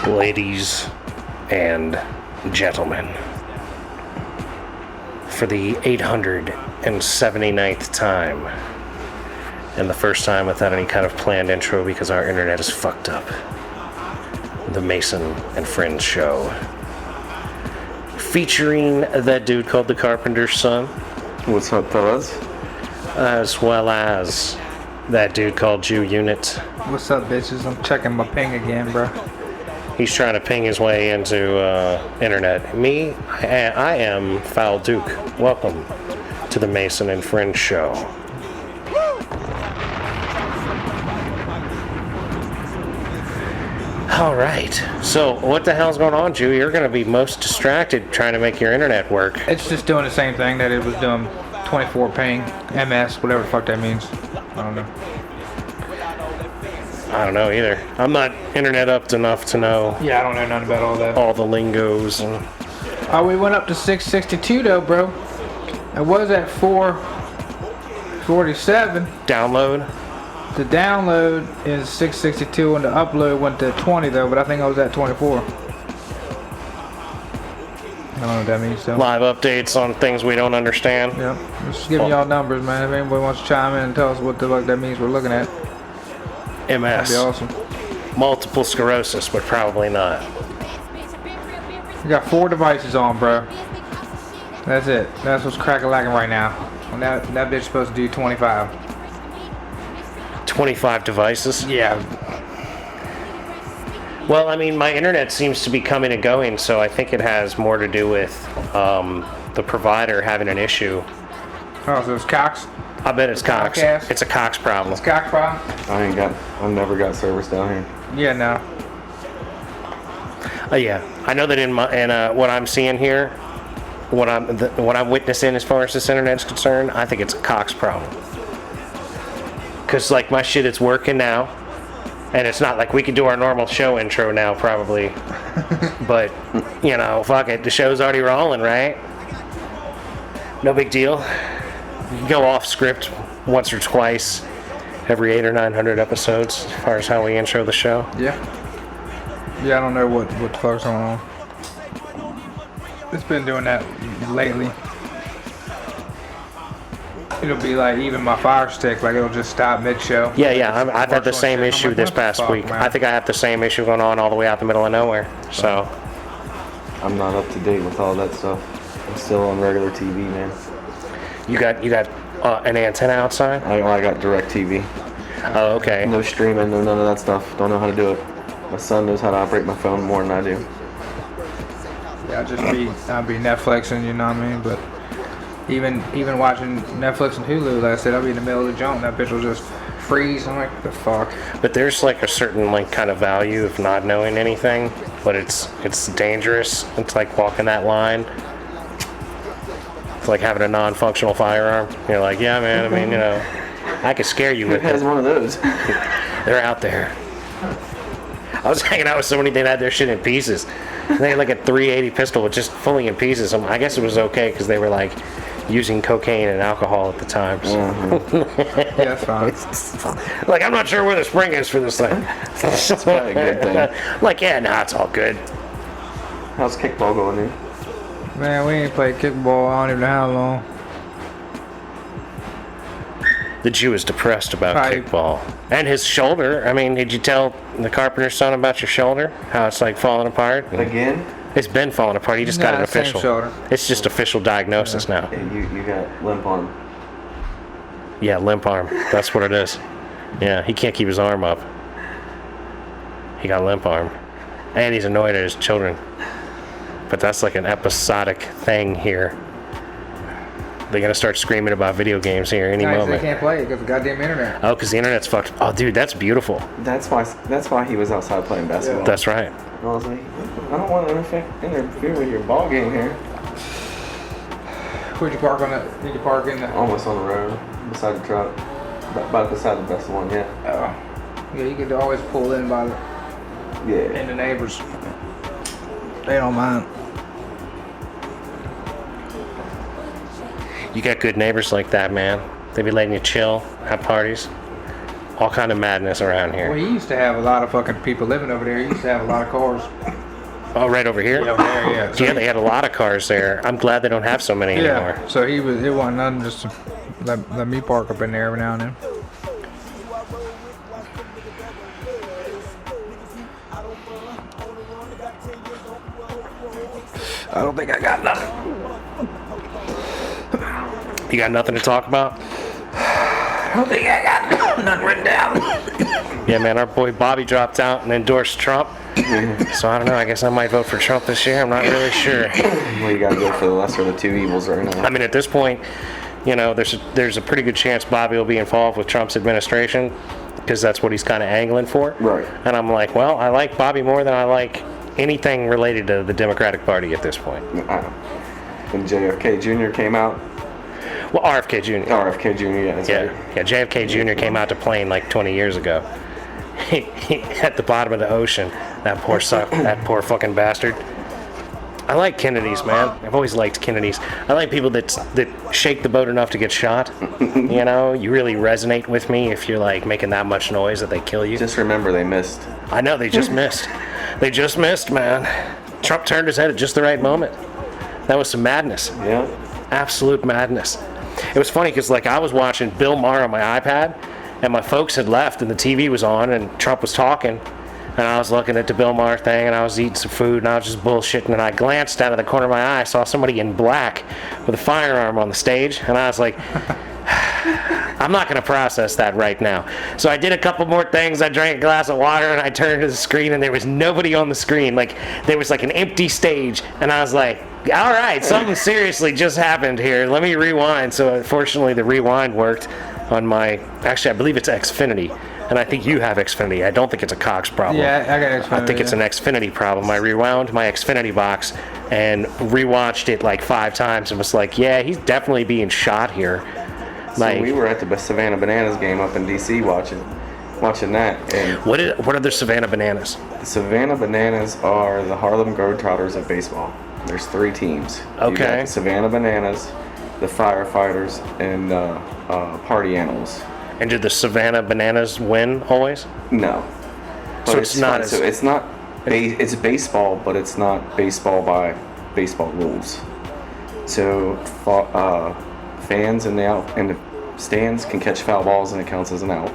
Ladies and gentlemen, for the 879th time, and the first time without any kind of planned intro because our internet is fucked up, the Mason and Friends Show, featuring that dude called the Carpenter's son. What's up, fellas? As well as that dude called Jew Unit. What's up, bitches? I'm checking my ping again, bro. He's trying to ping his way into internet. I am Foul Duke. Welcome to the Mason and Friends Show. All right. So what the hell's going on, Jew? You're going to be most distracted trying to make your internet work. It's just doing the same thing that it was doing. 24 ping, MS, whatever the fuck that means. I don't know. I don't know either. I'm not internet up enough to know. Yeah, I don't know nothing about all that. All the lingos and. Oh, we went up to 662 though, bro. It was at 447. Download. The download is 662 and the upload went to 20 though, but I think I was at 24. I don't know what that means though. Live updates on things we don't understand. Yep. Just giving y'all numbers, man. If anybody wants to chime in and tell us what the fuck that means we're looking at. MS. That'd be awesome. Multiple sclerosis, but probably not. We got 4 devices on, bro. That's it. That's what's crack-a-lacking right now. And that bitch is supposed to do 25. 25 devices? Yeah. Well, I mean, my internet seems to be coming and going, so I think it has more to do with the provider having an issue. Oh, so it's Cox? I bet it's Cox. Comcast? It's a Cox problem. It's Cox problem? I've never got service down here. Yeah, no. Yeah, I know that in what I'm seeing here, what I'm witnessing as far as this internet is concerned, I think it's a Cox problem. Cause like my shit, it's working now, and it's not like we can do our normal show intro now, probably. But you know, fuck it, the show's already rolling, right? No big deal. You can go off script once or twice every 800 or 900 episodes as far as how we intro the show. Yeah. Yeah, I don't know what the fuck's going on. It's been doing that lately. It'll be like even my Fire Stick, like it'll just stop mid-show. Yeah, I've had the same issue like, this what the past fuck, week. man? I think I have the same issue going on all the way out the middle of nowhere. So I'm not up to date with all that stuff. I'm still on regular TV, man. you got an antenna outside? I got direct TV. Oh, okay. No streaming, no none of that stuff. Don't know how to do it. My son knows how to operate my phone more than I do. Yeah, I'll be Netflixing, you know what I mean? But even watching Netflix and Hulu, like I said, I'll be in the middle of the jump, that bitch will just freeze. I'm like, what the fuck? But there's like a certain like kind of value of not knowing anything, but it's dangerous. It's like walking that line. It's like having a non-functional firearm. You're like, yeah, man. I mean, you know, I could scare you Who with has it. one of those? They're out there. I was hanging out with somebody that had their shit in pieces. They had like a 380 pistol, but just fully in pieces. I guess it was okay because they were like using cocaine and alcohol at the time. So. Yeah, that's fine. Like, I'm not sure where the spring is for this thing. That's probably a good thing. Like, yeah, nah, it's all good. How's kickball going, dude? Man, we ain't played kickball, I don't even know how long. The Jew is depressed about Right. kickball. And his shoulder. I mean, did you tell the Carpenter's son about your shoulder? How it's like falling apart? Again? It's been falling apart. He just got an Same official. shoulder. It's just official diagnosis now. And you got limp arm. Yeah, limp arm. That's what it is. Yeah, he can't keep his arm up. He got limp arm. And he's annoyed at his children. But that's like an episodic thing here. They're gonna start screaming about video games here any Guys, they moment. can't play it because the goddamn internet. Oh, because the internet's fucked. Oh, dude, that's beautiful. That's why he was outside playing basketball. That's right. And I was like, I don't want to interfere with your ball game here. Where'd you park on that? Did you park in the... Almost on the road, beside the truck. About beside the best one, yeah. Yeah, you could always pull in by the... Yeah. And the neighbors. They don't mind. You got good neighbors like that, man. They be letting you chill, have parties. all kind of madness around Well, here. he used to have a lot of fucking people living over there. He used to have a lot of cars. Oh, right over here? Over there, yeah. So Yeah, they had a lot of cars there. I'm glad they don't have so many anymore. yeah. So it wasn't nothing just to let me park up in there every now and then. I don't think I got nothing. You got nothing to talk about? I don't think I got nothing written down. Yeah, man, our boy Bobby dropped out and endorsed Trump. So I don't know, I guess I might vote for Trump this year. I'm not really sure. Well, you gotta go for the lesser of the two evils right now. I mean, at this point, you know, there's a pretty good chance Bobby will be involved with Trump's administration because that's what he's kind of angling for. Right. And I'm like, well, I like Bobby more than I like anything related to the Democratic Party at this point. When JFK Jr. came out, Well, RFK Jr. RFK Jr. Yeah, that's right. Yeah, JFK Jr. came out to plane like 20 years ago. He at the bottom of the ocean. That poor fucking bastard. I like Kennedys, man. I've always liked Kennedys. I like people that shake the boat enough to get shot. You know, you really resonate with me if you're like making that much noise that they kill you. Just remember they missed. I know, they just missed. They just missed, man. Trump turned his head at just the right moment. That was some madness. Yeah. Absolute madness. It was funny because like I was watching Bill Maher on my iPad and my folks had left and the TV was on and Trump was talking and I was looking at the Bill Maher thing and I was eating some food and I was just bullshitting and I glanced out of the corner of my eye, saw somebody in black with a firearm on the stage and I was like, I'm not going to process that right now. So I did a couple more things. I drank a glass of water and I turned to the screen and there was nobody on the screen. Like there was like an empty stage and I was like, all right, something seriously just happened here. Let me rewind. So unfortunately the rewind worked on my, actually I believe it's Xfinity. And I think you have Xfinity. I don't think it's a Cox problem. Yeah, I got Xfinity. I think it's an Xfinity problem. I rewound my Xfinity box and rewatched it like 5 times and was like, yeah, he's definitely being shot here. So we were at the Savannah Bananas game up in D.C. watching that. And What are the Savannah Bananas? the Savannah Bananas are the Harlem Globetrotters of baseball. There's 3 teams. You got Okay. the Savannah Bananas, the Firefighters, and Party Animals. And did the Savannah Bananas win always? No. So But it's not fun. as- So it's not. It's baseball, but it's not baseball by baseball rules. So fans in the stands can catch foul balls and it counts as an out.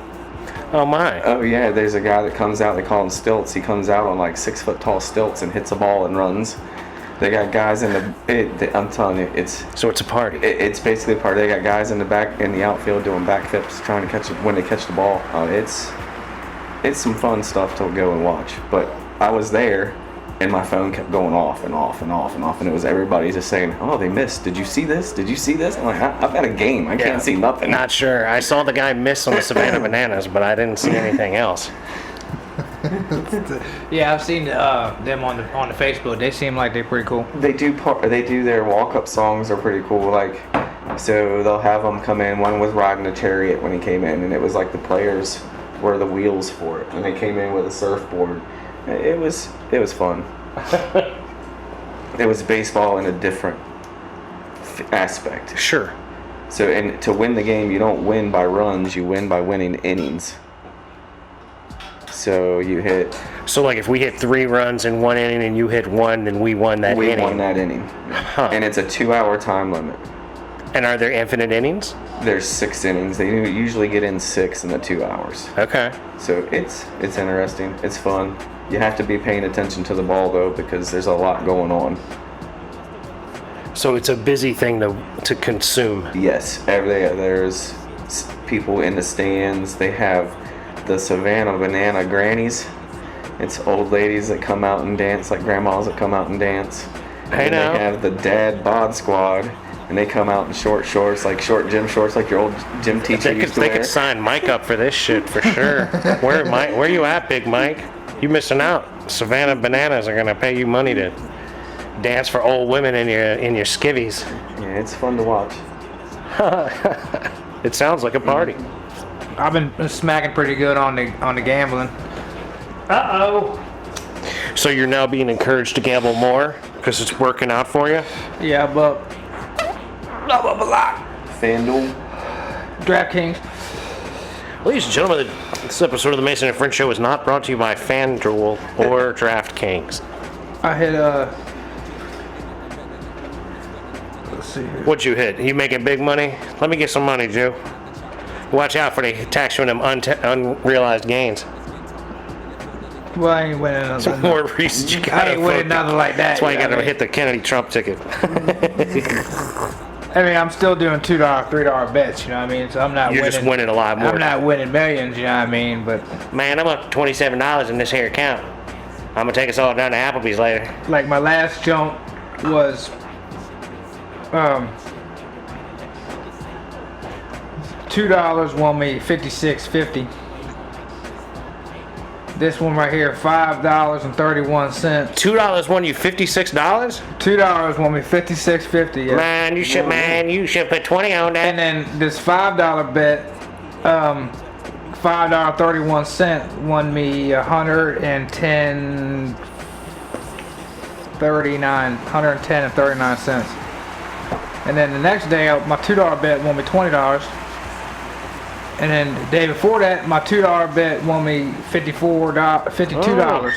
Oh my. Oh yeah, there's a guy that comes out. They call him stilts. He comes out on like 6 foot tall stilts and hits a ball and runs. They got guys in I'm telling you, So it's a party. it's basically a party. They got guys in the outfield doing backflips, trying to catch it when they catch the ball. It's some fun stuff to go and watch. But I was there, and my phone kept going off and off and off and off, and it was everybody just saying, "Oh, they missed. Did you see this? Did you see this?" I'm like, "I've got a game. I can't see nothing." Not sure. I saw the guy miss on the Savannah Bananas, but I didn't see anything else. Yeah, I've seen them on the Facebook. They seem like they're pretty cool. They do their walk-up songs are pretty cool. Like, so they'll have them come in. One was riding a chariot when he came in, and it was like the players were the wheels for it, and they came in with a surfboard. It was fun. It was baseball in a different aspect. Sure. So, and to win the game, you don't win by runs. You win by winning innings. So you hit. So like if we hit 3 runs in 1 inning and you hit 1, then we won that We inning. won that inning, Huh. and it's a 2-hour time limit. And are there infinite innings? There's 6 innings. They usually get in 6 in the 2 hours. Okay. So it's interesting. It's fun. You have to be paying attention to the ball though, because there's a lot going on. So it's a busy thing to consume. Yes, there's people in the stands. They have the Savannah Banana Grannies. It's old ladies that come out and dance, like grandmas that come out and dance. Hey, And now. they have the Dad Bod Squad, and they come out in short shorts, like short gym shorts, like your old gym teacher used to They wear. could sign Mike up for this shit for sure. Where you at, Big Mike? You missing out. Savannah Bananas are gonna pay you money to dance for old women in your skivvies. Yeah, it's fun to watch. It sounds like a party. I've been smacking pretty good on the gambling. Uh-oh. So you're now being encouraged to gamble more because it's working out for you? Yeah, but blah blah blah. FanDuel. DraftKings. Ladies and gentlemen, this episode of the Mason and French Show is not brought to you by FanDuel or DraftKings. I hit let's see here. What'd you hit? You making big money? Let me get some money, Joe. Watch out for they tax you on them unrealized gains. Well, I ain't winning nothing. Some more reasons you gotta I ain't winning nothing like that. That's why you know gotta what I mean? hit the Kennedy Trump ticket. I mean, I'm still doing $2, $3 bets, you know what I mean? So I'm not You're winning. just winning a lot more. I'm not winning millions, you know what I mean? But Man, I'm up to $27 in this here account. I'm gonna take us all down to Applebee's later. like my last jump was $2 won me $56.50. This one right here, $5.31. $2 won you $56? $2 won me $56.50. Yeah. Man, you should put 20 on that. And then this $5 bet, $5.31 won me 110 and 39 cents. And then the next day, my $2 bet won me $20. And then the day before that, my $2 bet won me $52.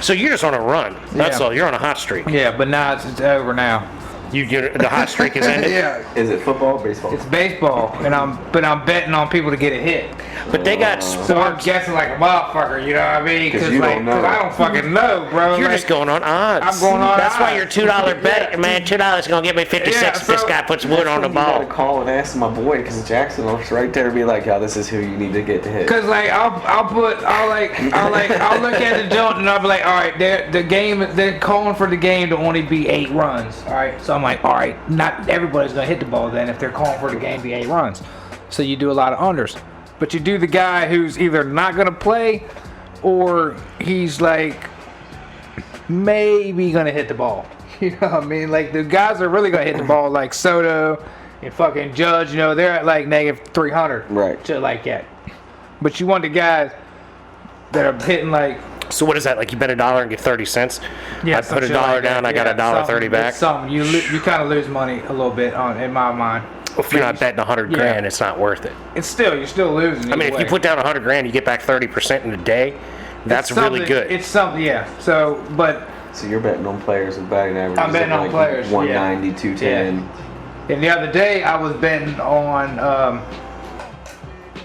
So you're just on a run. That's Yeah. all. You're on a hot streak. Yeah, but now it's over now. The hot streak is ended. Yeah, Is it football or baseball? it's baseball, and I'm betting on people to get a hit. But they got So I'm sports. guessing like a motherfucker, you know what I mean? 'Cause you don't know. I don't fucking know, bro. You're Like, just going on odds. I'm going on That's why odds. your $2 bet, man. $2 is gonna get me 56. Yeah, This so- guy puts wood on the You gotta ball. call and ask my boy because Jackson will right there be like, "Yo, this is who you need to get to hit." Cause like I'll look at the joint and I'll be like, all right, they're calling for the game to only be 8 runs. All right, so I'm like, all right, not everybody's gonna hit the ball then if they're calling for the game to be 8 runs. So you do a lot of unders, but you do the guy who's either not gonna play or he's like maybe gonna hit the ball. You know what I mean? Like the guys that are really gonna hit the ball, like Soto and fucking Judge, you know, they're at like negative 300, Right. shit like that. But you want the guys that are hitting like So what is that? Like you bet $1 and get 30 cents? I some put shit $1 like that. down, I got Yeah, $1.30 something- back. Something you kind of lose money a little bit on in my mind. If you're not betting 100 Yeah. grand, it's not worth it. You're still losing. I mean, if you put down 100 grand, you get back 30% in a day. That's really good. It's something, yeah. So, but So you're betting on players with batting averages I'm betting of on like players, yeah. 190, 210. and the other day I was betting on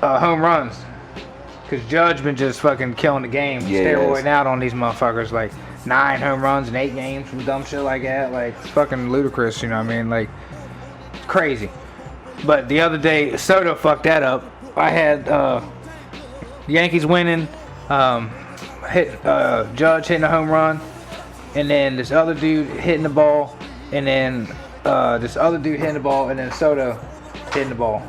home runs. Cause Judge been just fucking killing the game, Yes. steroiding out on these motherfuckers, like 9 home runs in 8 games, some dumb shit like that, like it's fucking ludicrous, you know what I mean? Like it's crazy. But the other day, Soto fucked that up. I had Yankees winning, Judge hitting a home run, and then this other dude hitting the ball, and then this other dude hitting the ball, and then Soto hitting the ball,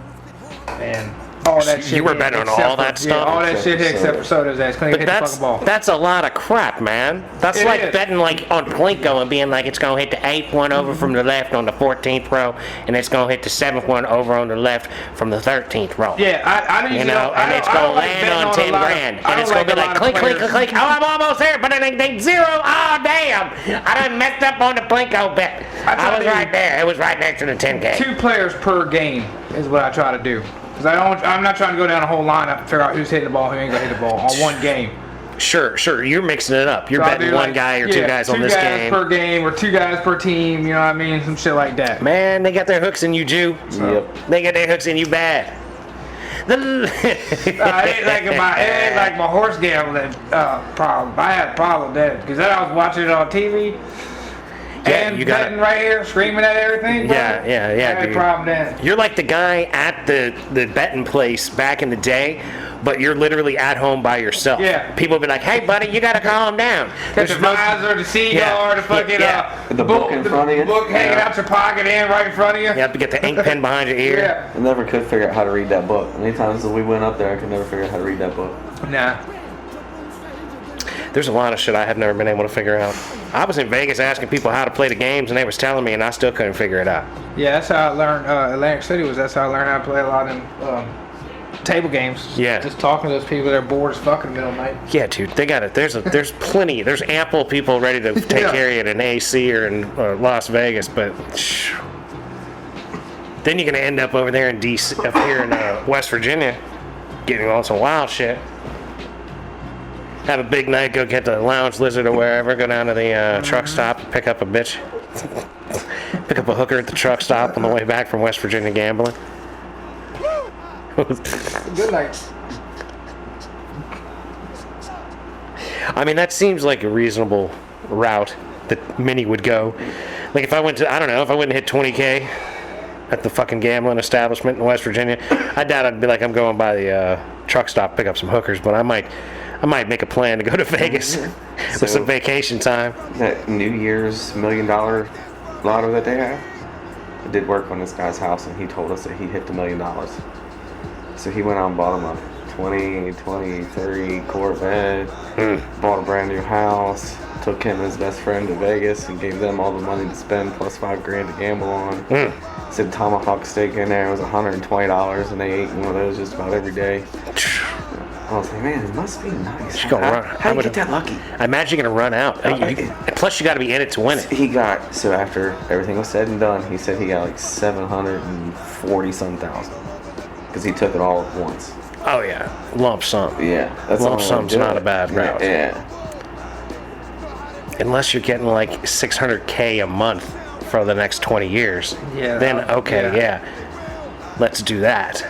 and all that shit. You were hit betting on except all that for- stuff? Yeah, all that shit hit except for Soto's ass. Couldn't But hit the fucking ball. that's a lot of crap, man. That's It like is. betting like on Plinko and being like it's gonna hit the 8th one over from the left on the 14th row, and it's gonna hit the 7th one over on the left from the 13th row. Yeah, I don't You usually know, don't- and it's gonna land on 10 grand, and it's gonna be like click, click, click, click. Oh, I'm almost there, but it ain't 0. Oh, damn! I done messed up on the Plinko bet. I was right there. It was right next to the 10K. 2 players per game is what I try to do. Cause I'm not trying to go down a whole lineup and figure out who's hitting the ball, who ain't gonna hit the ball on one game. Sure. You're mixing it up. You're So I'll betting do, one like, guy or 2 guys on this 2 guys game. per game or 2 guys per team. You know what I mean? Some shit like that. Man, they got their hooks in you, Jew. Yep. They got their hooks in you bad. It ain't like my horse gambling problem. I had a problem with that because then I was watching it on TV. Yeah, and you got betting right here, screaming at everything. Bro. Yeah, I had a dude. problem then. You're like the guy at the betting place back in the day, but you're literally at home by yourself. Yeah. People be like, "Hey, buddy, you gotta calm down." Got the visor, the cigar, Yeah. the fucking Yeah. The book in front of you. The book hanging Yeah. out your pocket and right in front of you. You have to get the ink pen behind your ear. Yeah. I never could figure out how to read that book. Many times that we went up there, I could never figure out how to read that book. Nah. There's a lot of shit I have never been able to figure out. I was in Vegas asking people how to play the games, and they was telling me, and I still couldn't figure it out. Yeah, that's how I learned. Atlantic City that's how I learned how to play a lot of them table games. Yeah. Just talking to those people that are bored as fuck in the middle of the night. Yeah, dude, they got it. There's plenty. There's ample people ready to take Yeah. care of you in AC or in Las Vegas, but then you're gonna end up over there in DC, up here in West Virginia. getting on some wild shit. Have a big night, go get the Lounge Lizard or wherever, go down to the truck stop, pick up a bitch. Pick up a hooker at the truck stop on the way back from West Virginia gambling. Good night. I mean, that seems like a reasonable route that Minnie would go. Like if I went to, I don't know, if I went and hit 20K at the fucking gambling establishment in West Virginia, I doubt I'd be like, I'm going by the truck stop, pick up some hookers, but I might make a plan to go to Vegas with some vacation time. That New Year's $1 million lotto that they have, I did work on this guy's house, and he told us that he hit $1 million. So he went out and bought him a 2023 Corvette, bought a brand new house, took him and his best friend to Vegas and gave them all the money to spend plus $5,000 to gamble on. Said tomahawk steak in there was $120, and they ate one of those just about every day. I was like, man, it must be nice. How do you get that lucky? I imagine you're going to run out. Plus, you got to be in it to win it. So after everything was said and done, he said he got like 740-some thousand. Because he took it all at once. Oh, yeah. Lump sum. Yeah. That's Lump sum's not a bad route. Yeah. Unless you're getting like $600K a month for the next 20 years. Yeah. Then, okay, yeah. Let's do that.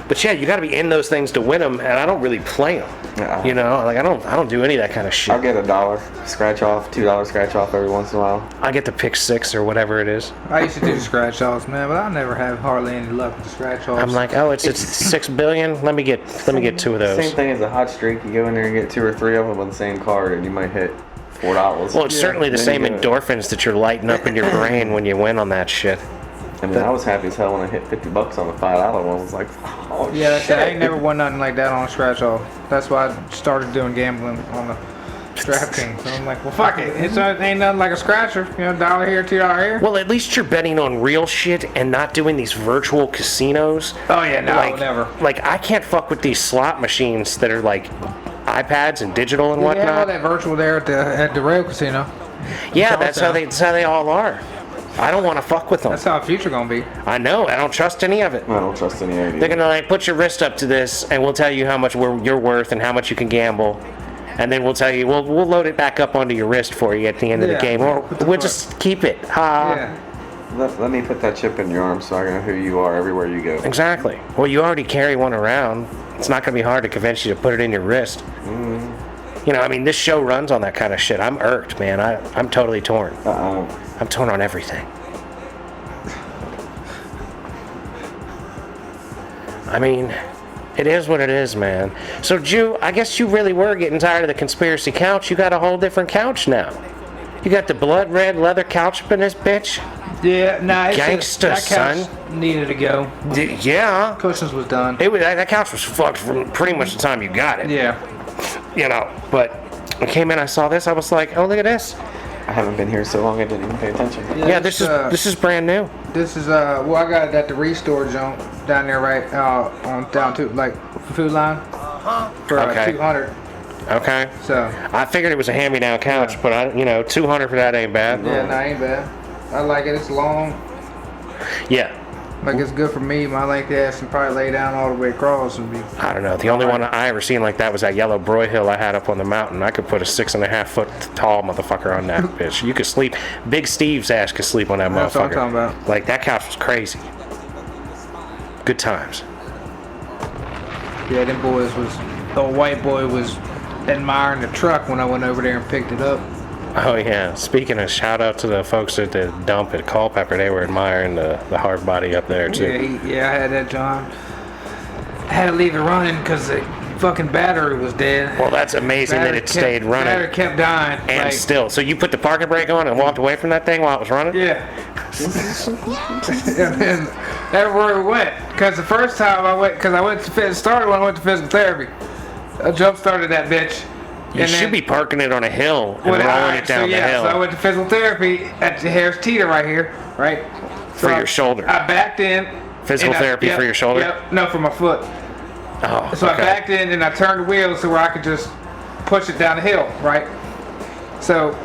But yeah, you got to be in those things to win them, and I don't really play them. You know, like I don't do any of that kind of shit. I'll get $1 scratch off, $2 scratch off every once in a while. I get to pick 6 or whatever it is. I used to do scratch offs, man, but I never have hardly any luck with the scratch offs. I'm like, oh, it's 6 billion. Let me get 2 of those. Same thing as a hot streak. You go in there and get 2 or 3 of them on the same card, and you might hit $4. Well, it's certainly the same endorphins that you're lighting up in your brain when you win on that shit. I mean, I was happy as hell when I hit $50 on the $5 one. I was like, oh yeah, shit. I ain't never won nothing like that on a scratch off. That's why I started doing gambling on the DraftKings. So I'm like, well, fuck it. It ain't nothing like a scratcher. You know, $1 here, $2 here. Well, at least you're betting on real shit and not doing these virtual casinos. Oh yeah, no, never. Like I can't fuck with these slot machines that are like iPads and digital and whatnot. They have all that virtual there at the rail casino. Yeah, that's how they all are. I don't want to fuck with them. That's how the future gonna be. I know. I don't trust any of it. I don't trust any of it. They're gonna like put your wrist up to this, and we'll tell you how much you're worth and how much you can gamble, and then we'll tell you we'll load it back up onto your wrist for you at the end of the game, or we'll just keep it. Yeah. Let me put that chip in your arm so I know who you are everywhere you go. Exactly. Well, you already carry one around. It's not gonna be hard to convince you to put it in your wrist. You know, I mean, this show runs on that kind of shit. I'm irked, man. I'm totally torn. I'm torn on everything. I mean, it is what it is, man. So, Jew, I guess you really were getting tired of the conspiracy couch. You got a whole different couch now. You got the blood red leather couch up in this bitch. Yeah, nah, Gangsta, that couch son. needed to go. Yeah. Cushions was done. That couch was fucked from pretty much the time you got it. Yeah. You know, but I came in, I saw this, I was like, oh, look at this. I haven't been here so long I didn't even pay attention. Yeah, this is brand new. This is well, I got it at the Restore joint down there, right on down to like Food Line for Okay. 200. Okay. So I figured it was a hand-me-down couch, but 200 for that ain't bad. yeah, nah, ain't bad. I like it. It's long. Yeah. Like it's good for me. My length ass and probably lay down all the way across and be. I don't know. The only one I ever seen like that was that yellow broyhill I had up on the mountain. I could put a 6.5 foot tall motherfucker on that bitch. You could sleep. Big Steve's ass could sleep on that That's motherfucker. what I'm talking about. Like that couch was crazy. Good times. Yeah, them boys was. The white boy was admiring the truck when I went over there and picked it up. Oh yeah. Speaking of, shout out to the folks at the dump at Culpeper. They were admiring the hard body up there too. Yeah, I had that John. I had to leave it running because the fucking battery was dead. Well, that's amazing that it stayed running. Battery kept dying. And like, still, so you put the parking brake on and walked away from that thing while it was running? Yeah. And then everywhere we went. Because the first time I went to started when I went to physical therapy. I jump started that bitch. You should be parking it on a hill and rolling it down the hill. So I went to physical therapy at the Harris Teeter right here, right? For your shoulder. I backed in. Physical therapy for your shoulder? Yep, no, for my foot. Oh, So I backed in and I turned the wheel so where I could just push it down the hill, right? So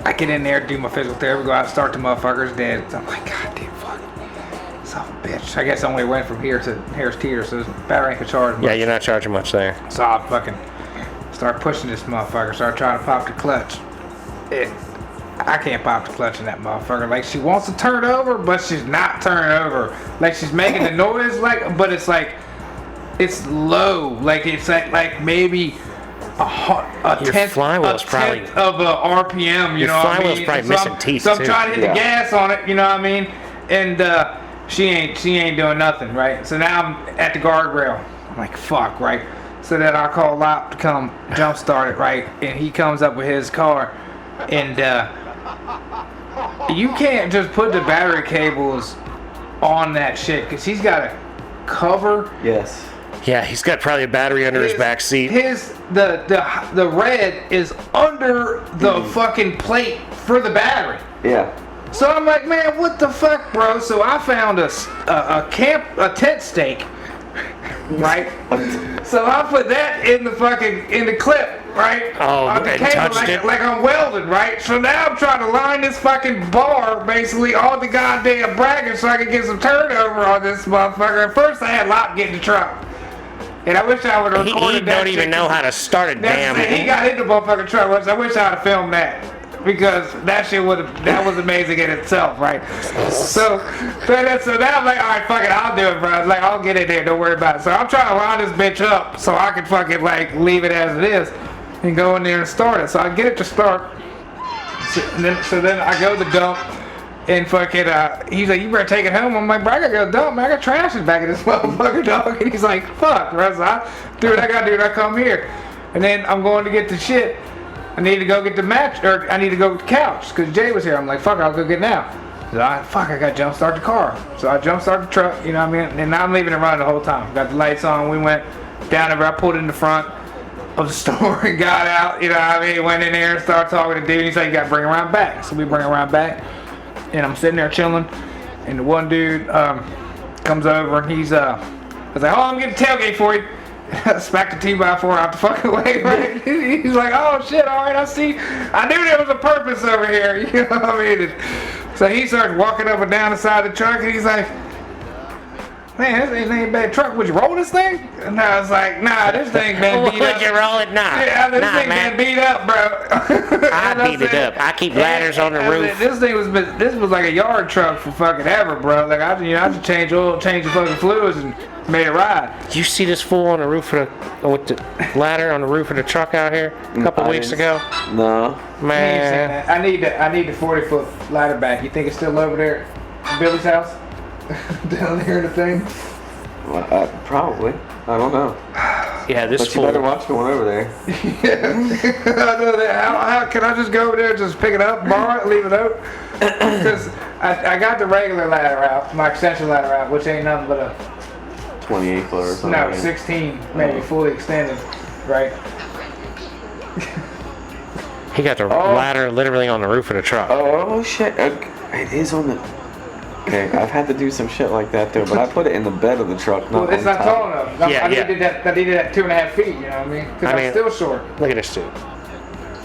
I get in there, do my physical therapy, go out, start the motherfuckers dead. So I'm like, God damn fuck. Son of a bitch. I guess I only went from here to Harris Teeter, so this battery ain't gonna charge much. Yeah, you're not charging much there. So I fucking start pushing this motherfucker, start trying to pop the clutch. I can't pop the clutch in that motherfucker. Like, she wants to turn over, but she's not turning over. Like, she's making the noise, like, but it's like, it's low. Like, it's like maybe a tenth of a RPM, you know what I mean? Your flywheel's probably missing teeth, so I'm trying to hit the gas on it, you know what I mean? And she ain't doing nothing, right? So now I'm at the guardrail. I'm like, fuck, right? So then I call Lop to come jump start it, right? And he comes up with his car, and you can't just put the battery cables on that shit, because he's got a cover. Yes. Yeah, he's got probably a battery under his back seat. The red is under the fucking plate for the battery. Yeah. So I'm like, man, what the fuck, bro? So I found a tent stake, right? So I put that in the clip, right? Oh, on the and cable, touched it? like I'm welding, right? So now I'm trying to line this fucking bar basically on the goddamn bracket so I can get some turnover on this motherfucker. At first I had Lop get in the truck. And I wish I would have recorded that. He don't even know how to start a damn. He got in the motherfucking truck once. I wish I would have filmed that. Because that was amazing in itself, right? So now I'm like, all right, fuck it, I'll do it, bro. Like, I'll get in there, don't worry about it. So I'm trying to line this bitch up so I can fucking like leave it as it is and go in there and start it. So I get it to start. So then I go to the dump and fucking he's like, you better take it home. I'm like, bro, I gotta go to the dump, man. I got trash in the back of this motherfucker, dog. And he's like, fuck, bro. So I do what I gotta do when I come here. And then I'm going to get the shit. I need to go get the match, or I need to go get the couch, because Jay was here. I'm like, fuck, I'll go get it now. So I gotta jump start the car. So I jump start the truck, you know what I mean? And now I'm leaving it running the whole time. Got the lights on. We went down there. I pulled in the front of the store and got out, you know what I mean? Went in there and started talking to dude. He said, you gotta bring it around back. So we bring it around back. And I'm sitting there chilling. And the one dude comes over and he's, I was like, oh, I'm getting the tailgate for you. Smacked the 2x4 out the fucking way, right? He's like, oh shit, alright, I see. I knew there was a purpose over here, you know what I mean? So he starts walking up and down the side of the truck and he's like, man, this ain't a bad truck. Would you roll this thing? And I was like, nah, this thing been beat up. Would you roll it? Nah. Yeah, this thing been beat up, bro. I beat it up. I keep ladders on the roof. This was like a yard truck for fucking ever, bro. Like I just change oil, change the fucking fluids, and made it ride. Did you see this fool on the roof of with the ladder on the roof of the truck out here a couple weeks ago? No. Man. I need the 40-foot ladder back. You think it's still over there at Billy's house? Down there in the thing? Well, probably. I don't know. Yeah, this but fool. You better watch going over there. Yeah. I know that. How can I just go over there and just pick it up, borrow it, leave it out? Because I got the regular ladder out, my extension ladder out, which ain't nothing but a 28 foot or something. No, 16, maybe fully extended, right? He got the ladder literally on the roof of the truck. Oh shit! Okay. It is on the. Okay, I've had to do some shit like that too, but I put it in the bed of the truck. Well, it's not tall enough. Yeah, I needed that 2.5 feet. You know what I mean? Because I'm still short. Look at this dude.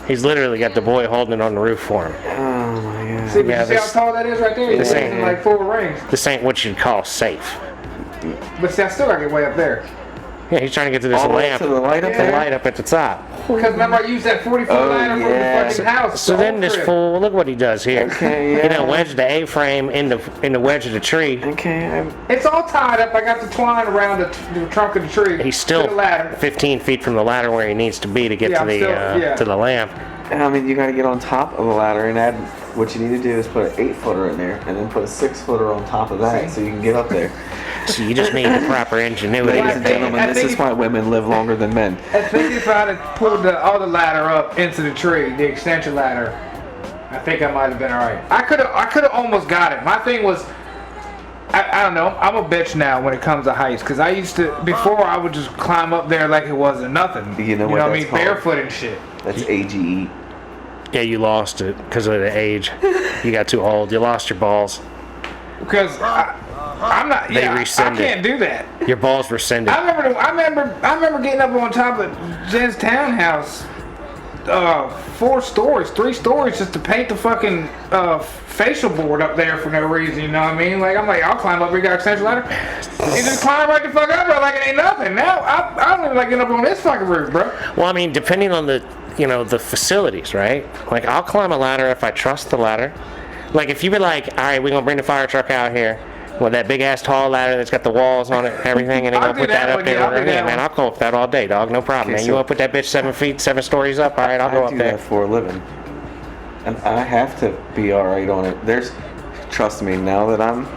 He's literally got the boy holding it on the roof for him. Oh my god! See, you see how tall that is right there? This It's ain't like 4 rings. This ain't what you'd call safe. But see, I still gotta get way up there. Yeah, he's trying to get to this lamp. To the light up there? The light up at the top. Because remember, I used that 40-foot ladder from the fucking house. So then this fool, look what he does here. Okay, yeah. He done wedged the A-frame in the wedge of the tree. Okay. It's all tied up. I got the twine around the trunk of the tree. He's still 15 feet from the ladder where he needs to be to get to the lamp. I mean, you got to get on top of the ladder and add. What you need to do is put an 8-footer in there, and then put a 6-footer on top of that, so you can get up there. So you just need the proper ingenuity. Ladies and gentlemen, this is why women live longer than men. I think if I had pulled all the ladder up into the tree, the extension ladder, I think I might have been all right. I could have almost got it. My thing was, I don't know. I'm a bitch now when it comes to heights, because I used to before I would just climb up there like it wasn't nothing. You know what I mean? Barefoot and shit. That's AGE. Yeah, you lost it because of the age. You got too old. You lost your balls. Because I'm not. They rescinded. I can't do that. Your balls rescinded. I remember getting up on top of Jen's townhouse 4 stories, 3 stories just to paint the fucking facial board up there for no reason, you know what I mean? Like, I'm like, I'll climb up, we got extension ladder. You just climb right the fuck up, bro, like it ain't nothing. Now, I don't even like getting up on this fucking roof, bro. Well, I mean, depending on the, you know, the facilities, right? Like, I'll climb a ladder if I trust the ladder. Like, if you be like, all right, we're going to bring the fire truck out here with that big-ass tall ladder that's got the walls on it and everything, and they're going to put that up there. Yeah, man, I'll go up that all day, dog. No problem, man. You want to put that bitch 7 stories up? All right, I'll go up there. I do that for a living. And I have to be all right on it. Trust me, now that I'm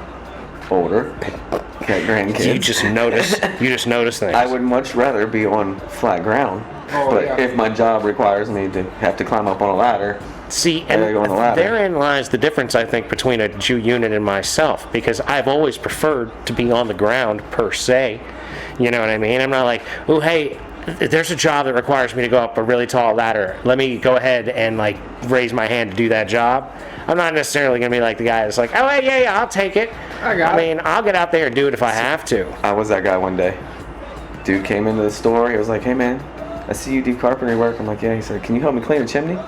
older, got grandkids. You just notice things. I would much rather be on flat ground. But if my job requires me to have to climb up on a ladder, see, and therein lies the difference, I think, between a Jew unit and myself, because I've always preferred to be on the ground per se. You know what I mean? I'm not like, oh, hey, there's a job that requires me to go up a really tall ladder. Let me go ahead and like raise my hand to do that job. I'm not necessarily going to be like the guy that's like, oh, hey, yeah, I'll take it. I mean, I'll get out there and do it if I have to. I was that guy one day. Dude came into the store. He was like, hey, man, I see you do carpentry work. I'm like, yeah. He said, can you help me clean a chimney?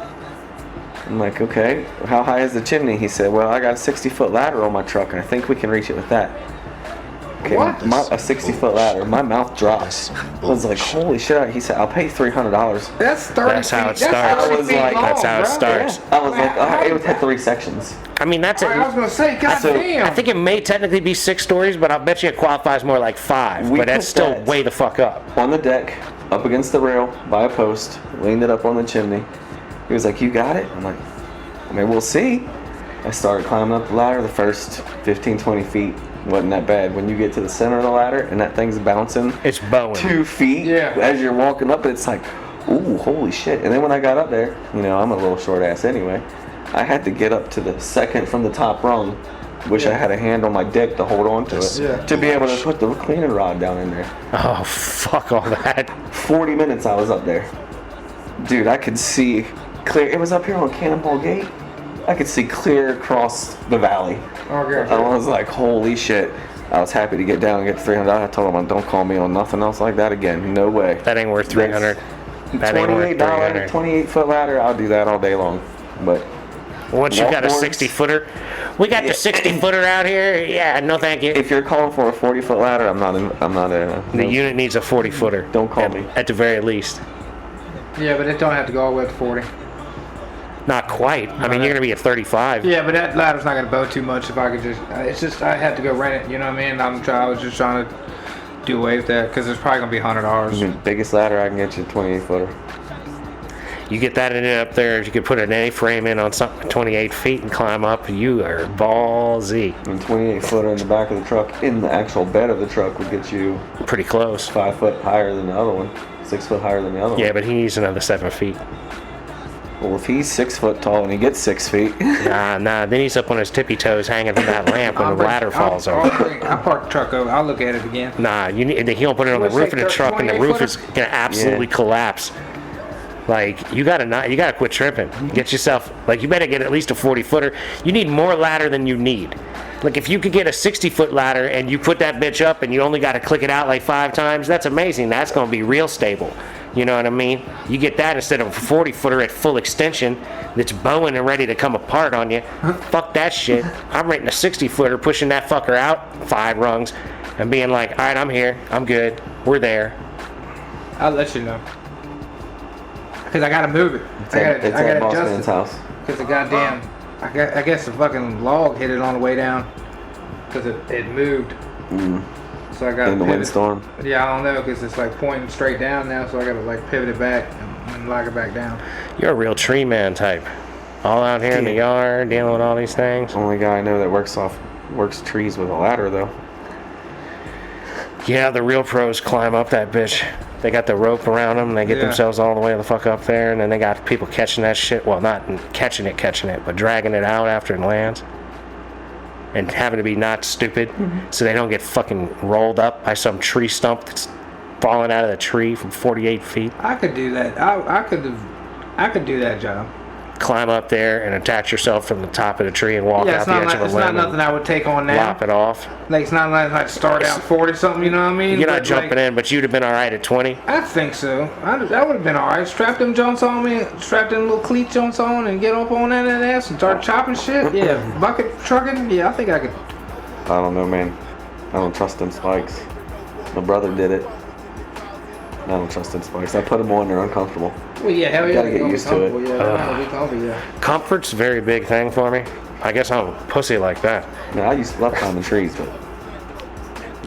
I'm like, okay. How high is the chimney? He said, well, I got a 60-foot ladder on my truck, and I think we can reach it with that. Okay, what? A 60-foot ladder. My mouth drops. I was like, holy shit. He said, I'll pay $300. That's 30 That's how it feet. starts. That's 30 feet long, That's how it bro. starts. Yeah. I was like, all right, it had 3 sections. I mean, that's it. I was going to say, goddamn. I think it may technically be 6 stories, but I'll bet you it qualifies more like 5. But that's still way the fuck up. On the deck, up against the rail, by a post, leaned it up on the chimney. He was like, you got it? I'm like, I mean, we'll see. I started climbing up the ladder. The first 15, 20 feet wasn't that bad. When you get to the center of the ladder and that thing's bouncing, it's bowing 2 feet as you're walking up, it's like, ooh, holy shit. And then when I got up there, you know, I'm a little short ass anyway, I had to get up to the second from the top rung. Wish I had a hand on my dick to hold on to it to be able to put the cleaning rod down in there. Oh, fuck all that. 40 minutes I was up there. Dude, I could see clear. It was up here on Cannonball Gate. I could see clear across the valley. Okay. I was like, holy shit. I was happy to get down and get $300. I told him, don't call me on nothing else like that again. No way. That ain't worth $300. That ain't worth $300. 28-foot ladder, I'll do that all day long. But once you got a 60-footer, we got the 60-footer out here. Yeah, no thank you. If you're calling for a 40-foot ladder, I'm not The unit needs a 40-footer. Don't call me. At the very least. Yeah, but it don't have to go all the way up to 40. Not quite. I mean, you're gonna be at 35. Yeah, but that ladder's not gonna bow too much. If I could just, it's just I had to go rent it. You know what I mean? I was just trying to do away with that because it's probably gonna be $100. The biggest ladder I can get you, 28-footer. You get that in up there. You could put an A-frame in on something 28 feet and climb up. You are ballsy. And 28-footer in the back of the truck, in the actual bed of the truck, would get you pretty close. 5 foot higher than the other one. 6 foot higher than the other one. Yeah, but he needs another 7 feet. Well, if he's 6 foot tall and he gets 6 feet. Nah. Then he's up on his tippy toes hanging from that lamp when the ladder falls over. I'll park the truck over. I'll look at it again. Nah, he'll put it on the roof of the truck and the roof is gonna absolutely collapse. Like, you gotta quit tripping. Get yourself, like, you better get at least a 40-footer. You need more ladder than you need. Like, if you could get a 60-foot ladder and you put that bitch up and you only gotta click it out like 5 times, that's amazing. That's gonna be real stable. You know what I mean? You get that instead of a 40-footer at full extension that's bowing and ready to come apart on you. Fuck that shit. I'm renting a 60-footer, pushing that fucker out 5 rungs and being like, all right, I'm here. I'm good. We're there. I'll let you know. Because I got to move it. I got to adjust it. House. Because the goddamn, I guess the fucking log hit it on the way down. Because it moved. So I got in the windstorm. Yeah, I don't know, because it's like pointing straight down now, so I got to like pivot it back and lock it back down. You're a real tree man type. All out here in the yard, dealing with all these things. Only guy I know that works trees with a ladder though. Yeah, the real pros climb up that bitch. They got the rope around them, and they get themselves all the way the fuck up there, and then they got people catching that shit. Well, not catching it, but dragging it out after it lands. And having to be not stupid, so they don't get fucking rolled up by some tree stump that's falling out of the tree from 48 feet. I could do that. I could do that job. climb up there and attach yourself from the top of the tree and walk Yeah, out it's the not edge like, of a it's limb not nothing I would take on and now. lop it off. Like it's not like start out 40 something, you know what I mean? You're not But, jumping in, but you'd have been all right at 20. I think so. That would have been alright. Strap them joints on me, strap them little cleat joints on, and get up on that ass and start chopping shit. Yeah, bucket trucking. Yeah, I think I could. I don't know, man. I don't trust them spikes. My brother did it. I don't trust them spikes. I put them on, they're uncomfortable. Well, yeah, hell yeah. Gotta get used to it. Yeah. Comfort's a very big thing for me. I guess I'm a pussy like that. Man, I used to love climbing trees, but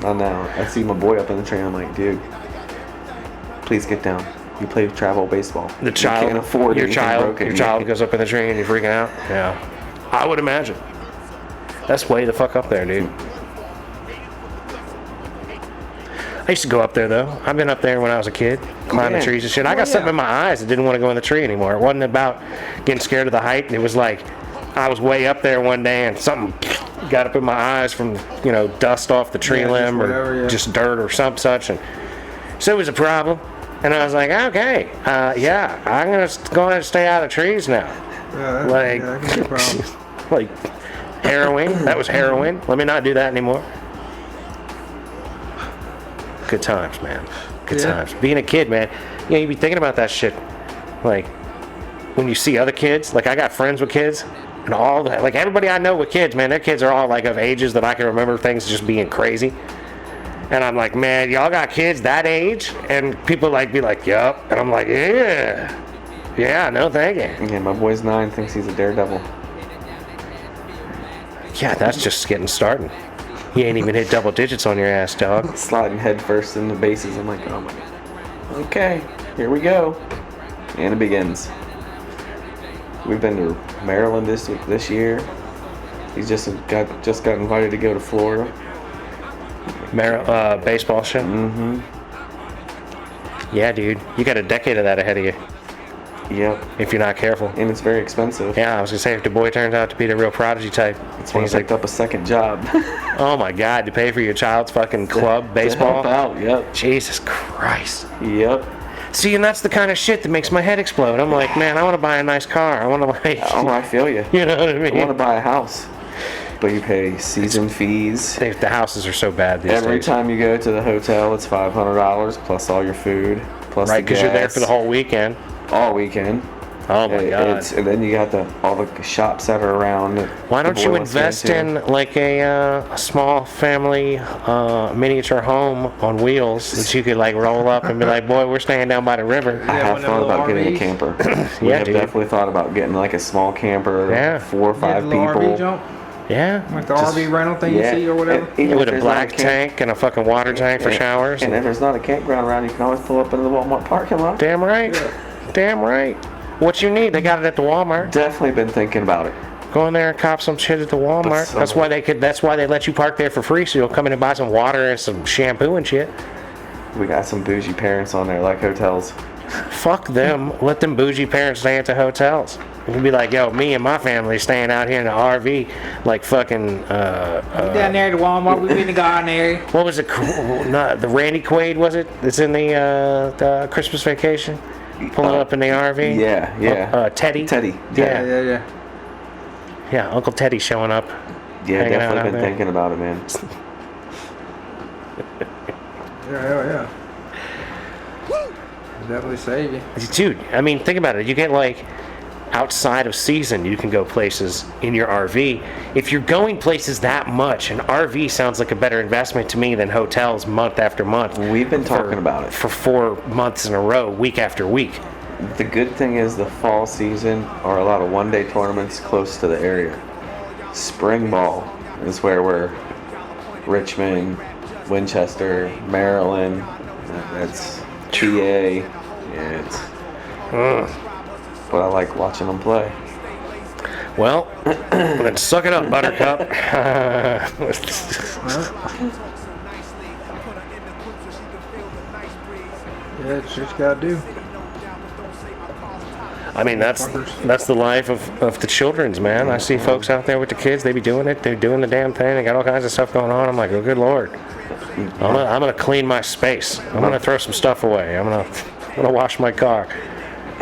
not now. I see my boy up in the tree, and I'm like, dude, please get down. You play travel baseball. The child, you can't afford your anything child, broken. your child goes up in the tree and you're freaking out. Yeah, I would imagine. That's way the fuck up there, dude. I used to go up there though. I've been up there when I was a kid, climbing Yeah. trees and shit. I got something in my eyes that didn't want to go in the tree anymore. It wasn't about getting scared of the height. It was like I was way up there one day and something got up in my eyes from dust off the tree limb or just dirt or some such, and so it was a problem. And I was like, okay, yeah, I'm gonna go ahead and stay out of trees now. Yeah, Like, that could be a problem. like heroin. That was heroin. Let me not do that anymore. Good times, man. Good times. Being a kid, man. You be thinking about that shit. Like, when you see other kids, like I got friends with kids, and all that. Like everybody I know with kids, man, their kids are all like of ages that I can remember things just being crazy. And I'm like, man, y'all got kids that age? And people be like, yup. And I'm like, yeah. Yeah, no thank you. Yeah, my boy's 9, thinks he's a daredevil. Yeah, that's just getting started. You ain't even hit double digits on your ass, dog. Sliding head first in the bases. I'm like, oh my god. Okay, here we go. And it begins. We've been to Maryland this year. He's just got invited to go to Florida. Baseball shit? Mm-hmm. Yeah, dude. You got a decade of that ahead of you. Yep. If you're not careful. And it's very expensive. Yeah, I was gonna say, if the boy turns out to be the real prodigy type. That's why I picked up a second job. Oh my god, to pay for your child's fucking club baseball? To help out, yep. Jesus Christ. Yep. See, and that's the kind of shit that makes my head explode. I'm like, man, I want to buy a nice car. I want to Oh, I feel you. You know what I mean? I want to buy a house. But you pay season fees. The houses are so bad these days. Every time you go to the hotel, it's $500 plus all your food, plus Right, the because you're there gas, for the whole weekend. all weekend. Oh my god. And then you got all the shops that are around. Why don't you invest in like a small family miniature home on wheels that you could like roll up and be like, boy, we're staying down by the river. I have thought about getting a RVs. camper. We Yeah, have dude. definitely thought about getting like a small camper, Yeah. 4 or 5 Little RV people. jump, Yeah. like the RV rental thing Yeah. you see or whatever. And even With if a there's not black tank and a fucking water tank for showers. And if there's not a campground around, you can always pull up into the Walmart parking lot. Damn right. Damn right. What you need, they got it at the Walmart. Definitely been thinking about it. Go in there and cop some shit at the Walmart. so- That's why they let you park there for free, so you'll come in and buy some water and some shampoo and shit. We got some bougie parents on there, like hotels. Fuck them. Let them bougie parents stay at the hotels. You can be like, yo, me and my family staying out here in the RV, like fucking. Down there at the Walmart, we've been to garden area. What was it? Not the Randy Quaid, was it? It's in the Christmas Vacation. Pulling up in the RV. Yeah. Teddy. Teddy. Yeah. Yeah, Uncle Teddy showing up. Yeah, Hanging out definitely out been there. thinking about it, man. Yeah. Definitely save you. Dude, I mean, think about it. You get like outside of season, you can go places in your RV. If you're going places that much, an RV sounds like a better investment to me than hotels month after month. We've been talking about it. For 4 months in a row, week after week. The good thing is the fall season are a lot of one-day tournaments close to the area. Spring ball is where we're Richmond, Winchester, Maryland. That's PA. Yeah, it's. But I like watching them play. Well, then suck it up, Buttercup. Yeah, it's just gotta do. I mean, that's the life of the children's, man. I see folks out there with the kids. They be doing it. They're doing the damn thing. They got all kinds of stuff going on. I'm like, oh, good Lord. I'm gonna clean my space. I'm gonna throw some stuff away. I'm gonna wash my car.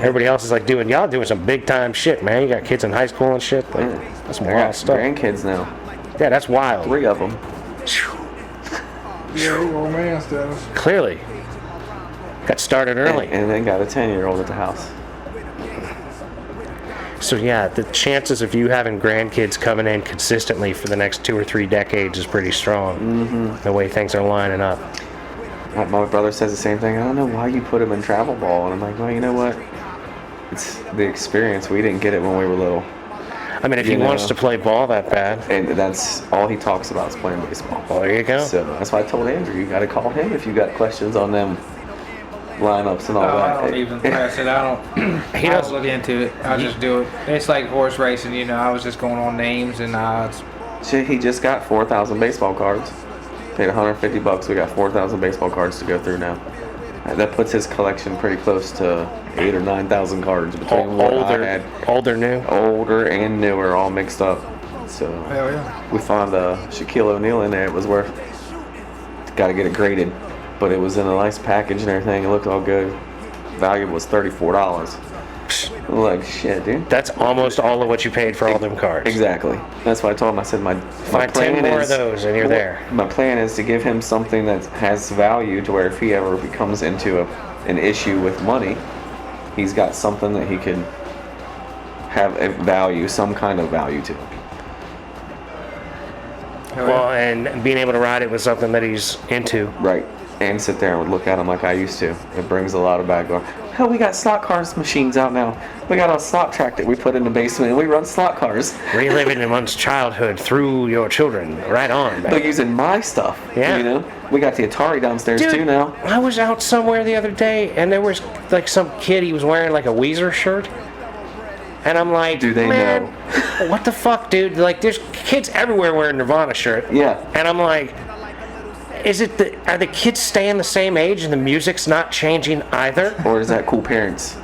Everybody else is like y'all doing some big time shit, man. You got kids in high school and shit. Like, that's some I wild got stuff. grandkids now. Yeah, that's wild. 3 of them. Yeah, old man status. Clearly. Got started early. And then got a 10-year-old at the house. So yeah, the chances of you having grandkids coming in consistently for the next 2 or 3 decades is pretty strong. Mm-hmm. The way things are lining up. My brother says the same thing. I don't know why you put him in travel ball. And I'm like, well, you know what? It's the experience. We didn't get it when we were little. I mean, if he wants to play ball that bad. And that's all he talks about is playing baseball. Well, there you go. So that's why I told Andrew, you got to call him if you got questions on them lineups and all that. I don't even press it. I don't look into it. I just do it. It's like horse racing, you know. I was just going on names and odds. Shit, he just got 4,000 baseball cards. Paid $150. We got 4,000 baseball cards to go through now. That puts his collection pretty close to 8,000 or 9,000 cards between what I had. Older and newer, all mixed up. So Hell yeah. we found Shaquille O'Neal in there. It was worth. Got to get it graded, but it was in a nice package and everything. It looked all good. Value was $34. Like shit, dude. That's almost all of what you paid for all them cards. Exactly. That's why I told him. I said my Find plan 10 more is, of those and you're there. My plan is to give him something that has value to where if he ever becomes into an issue with money, he's got something that he can have a value, some kind of value to. Well, and being able to ride it with something that he's into. Right. And sit there and look at them like I used to. It brings a lot of back going, hell, we got slot cars machines out now. We got a slot track that we put in the basement and we run slot cars. Reliving one's childhood through your children. Right on, man. They're using my stuff. Yeah. You know? We got the Atari downstairs Dude, too now. I was out somewhere the other day and there was like some kid, he was wearing like a Weezer shirt. And I'm like, Do they man, know? what the fuck, dude? Like, there's kids everywhere wearing Nirvana shirt. Yeah. And I'm like, are the kids staying the same age and the music's not changing either? Or is that cool parents?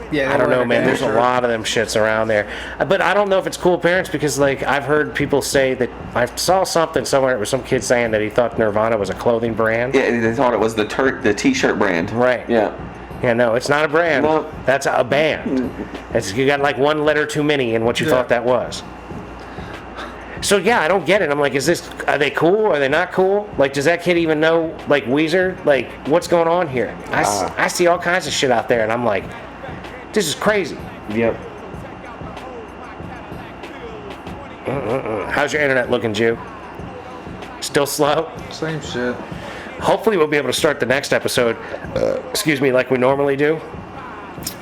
Yeah, I don't know, man. There's a lot of them shits around there. But I don't know if it's cool parents because, like, I've heard people say that I saw something somewhere. It was some kid saying that he thought Nirvana was a clothing brand. Yeah, they thought it was the T-shirt brand. Right. Yeah. Yeah, no, it's not a brand. No. That's a band. You got like one letter too many in what you thought that was. So yeah, I don't get it. I'm like, are they cool? Are they not cool? Like, does that kid even know, like, Weezer? Like, what's going on here? I see all kinds of shit out there, and I'm like, this is crazy. Yep. How's your internet looking, Jew? Still slow? Same shit. Hopefully we'll be able to start the next episode, like we normally do.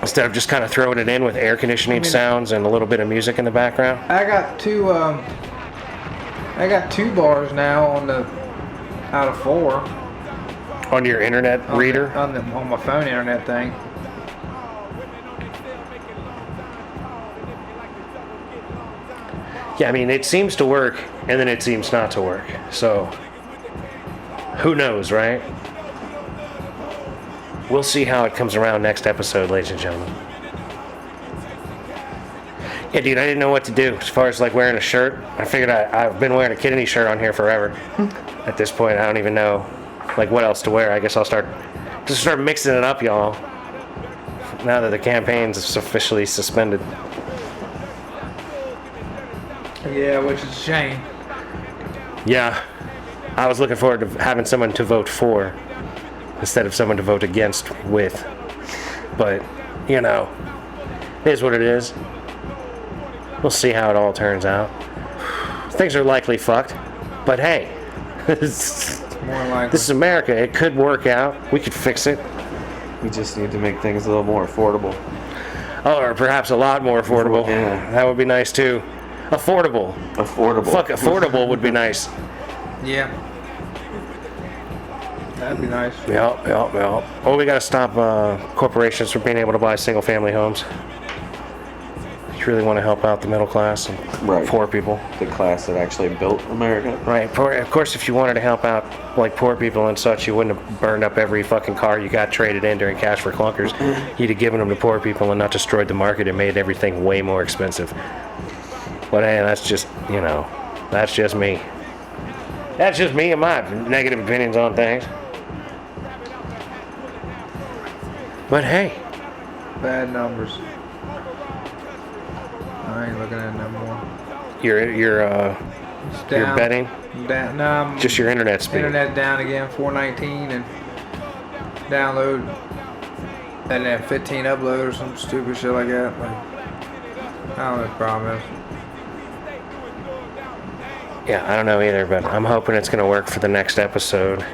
Instead of just kind of throwing it in with air conditioning sounds and a little bit of music in the background. I got two bars now out of 4. On your internet reader? On my phone internet thing. Yeah, I mean, it seems to work, and then it seems not to work. So, who knows, right? We'll see how it comes around next episode, ladies and gentlemen. Yeah, dude, I didn't know what to do as far as, like, wearing a shirt. I figured I've been wearing a kidney shirt on here forever. At this point, I don't even know, like, what else to wear. I guess I'll start mixing it up, y'all. Now that the campaign's officially suspended. Yeah, which is a shame. Yeah, I was looking forward to having someone to vote for instead of someone to vote against with. But, you know, it is what it is. We'll see how it all turns out. Things are likely fucked, but hey, this is America. It could work out. We could fix it. We just need to make things a little more affordable. Oh, or perhaps a lot more affordable. Yeah. That would be nice too. Affordable. Fuck, affordable would be nice. Yeah. That'd be nice. Yep. Oh, we gotta stop corporations from being able to buy single-family homes. If you really want to help out the middle class and poor people. The class that actually built America. Right. Of course, if you wanted to help out, like, poor people and such, you wouldn't have burned up every fucking car you got traded in during Cash for Clunkers. You'd have given them to poor people and not destroyed the market and made everything way more expensive. But hey, that's just me. That's just me and my negative opinions on things. But hey, Bad numbers. I ain't looking at it no more. You're betting? Down, no, I'm Just your internet speed. internet down again, 419, and download, and then 15 upload or some stupid shit like that. Like, I don't know what the problem is. Yeah, I don't know either, but I'm hoping it's going to work for the next episode.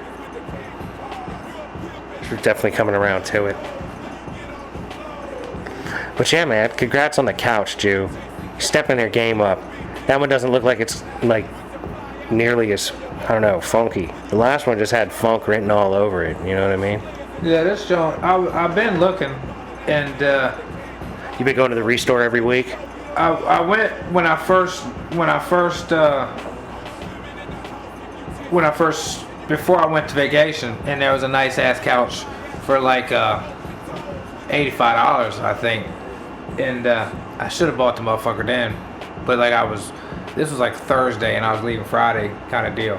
We're definitely coming around to it. But yeah, man, congrats on the couch, Jew. Stepping your game up. That one doesn't look like it's like nearly as, I don't know, funky. The last one just had funk written all over it. You know what I mean? Yeah, this joint, I've been looking, and You been going to the Restore every week? I went when I first before I went to vacation, and there was a nice ass couch for like $85, I think, and I should have bought the motherfucker then, but like this was like Thursday, and I was leaving Friday, kind of deal.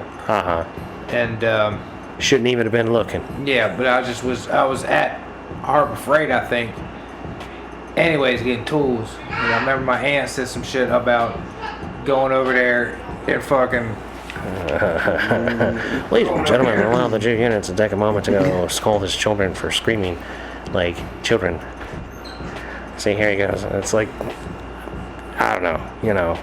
And Shouldn't even have been looking. yeah, but I was at Harbor Freight, I think. Anyways, getting tools. And I remember my aunt said some shit about going over there and fucking. Ladies and gentlemen, allow the Jew unit to take a moment to go scold his children for screaming like children. See, here he goes. It's like, I don't know, you know.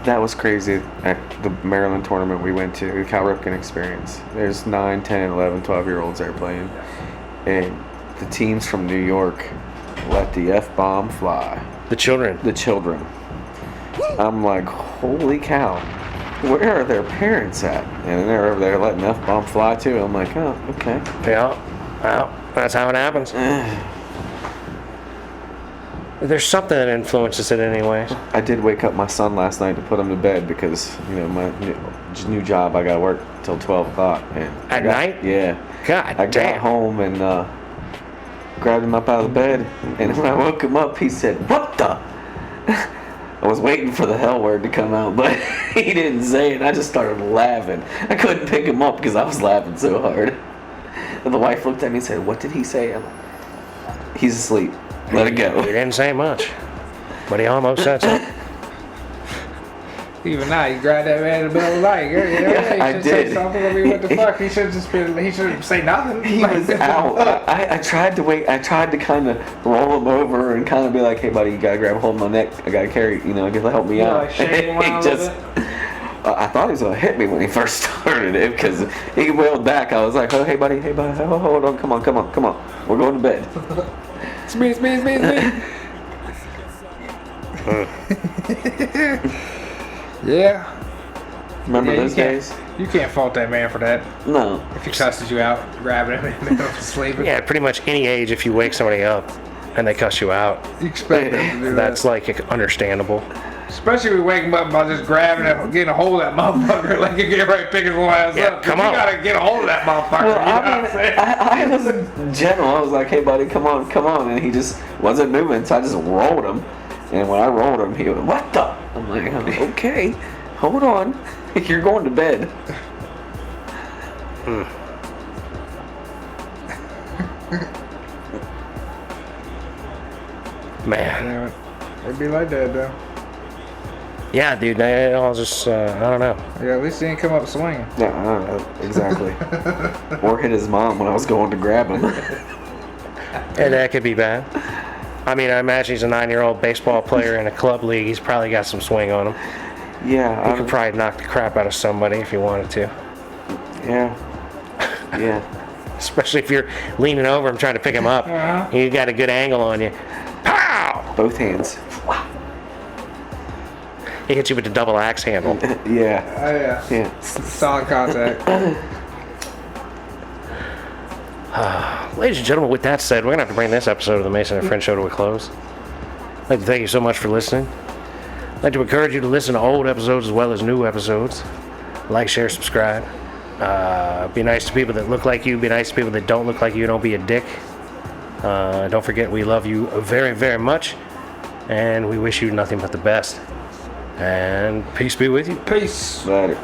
That was crazy at the Maryland tournament we went to, the Cal Ripken experience. There's 9, 10, 11, 12-year-olds there playing. And the teams from New York let the F-bomb fly. The children. The children. I'm like, holy cow. Where are their parents at? And they're over there letting F-bomb fly too. I'm like, oh, okay. Yeah, well, that's how it happens. There's something that influences it anyways. I did wake up my son last night to put him to bed because, you know, my new job, I got to work till 12 o'clock. And At night? Yeah. God I damn. got home and grabbed him up out of the bed. And when I woke him up, he said, what the? I was waiting for the hell word to come out, but he didn't say it. I just started laughing. I couldn't pick him up because I was laughing so hard. And the wife looked at me and said, what did he say? I'm like, he's asleep. Let it go. He didn't say much, but he almost said something. Even now, you grabbed that man in the middle of the night. Yeah, I did. did. Say something. I mean, what the fuck? He should just been. He shouldn't say nothing. He was out. I tried to wait. I tried to kind of roll him over and kind of be like, hey, buddy, you got to grab a hold of my neck. I got to carry, you know, help me out. Like shake him around a little bit? I thought he was going to hit me when he first started it because he wailed back. I was like, oh, hey, buddy, oh, hold on, come on. We're going to bed. It's me. Yeah. Remember those you days? You can't fault that man for that. No. If he cusses you out, grabbing him in the middle of sleeping. Yeah, pretty much any age if you wake somebody up and they cuss you out, You expect them to do that's that. like understandable. Especially if we wake him up by just grabbing him, getting a hold of that motherfucker, like you get right picking his ass Yeah, up. come you on. gotta get a hold of that motherfucker. Well, you know what I'm saying? I was gentle. I was like, hey, buddy, come on. And he just wasn't moving, so I just rolled him. And when I rolled him, he went, what the? I'm like, okay, hold on. You're going to bed. Man. Damn it. It'd be like that, though. Yeah, dude, they all just, I don't know. Yeah, at least he didn't come up swinging. Yeah, I don't know. Exactly. Or hit his mom when I was going to grab him. And that could be bad. I mean, I imagine he's a 9-year-old baseball player in a club league. He's probably got some swing on him. Yeah. He could probably knock the crap out of somebody if he wanted to. Yeah. Yeah. Especially if you're leaning over him trying to pick him up. Uh-huh. You got a good angle on you. Pow! Both hands. He hit you with the double axe handle. Yeah. Oh, yeah. Yeah. Solid contact. Ladies and gentlemen, with that said, we're going to have to bring this episode of the Mason and Friend Show to a close. I'd like to thank you so much for listening. I'd like to encourage you to listen to old episodes as well as new episodes. Like, share, subscribe. Be nice to people that look like you. Be nice to people that don't look like you. Don't be a dick. Don't forget, we love you very, very much. And we wish you nothing but the best. And peace be with you. Peace. Later.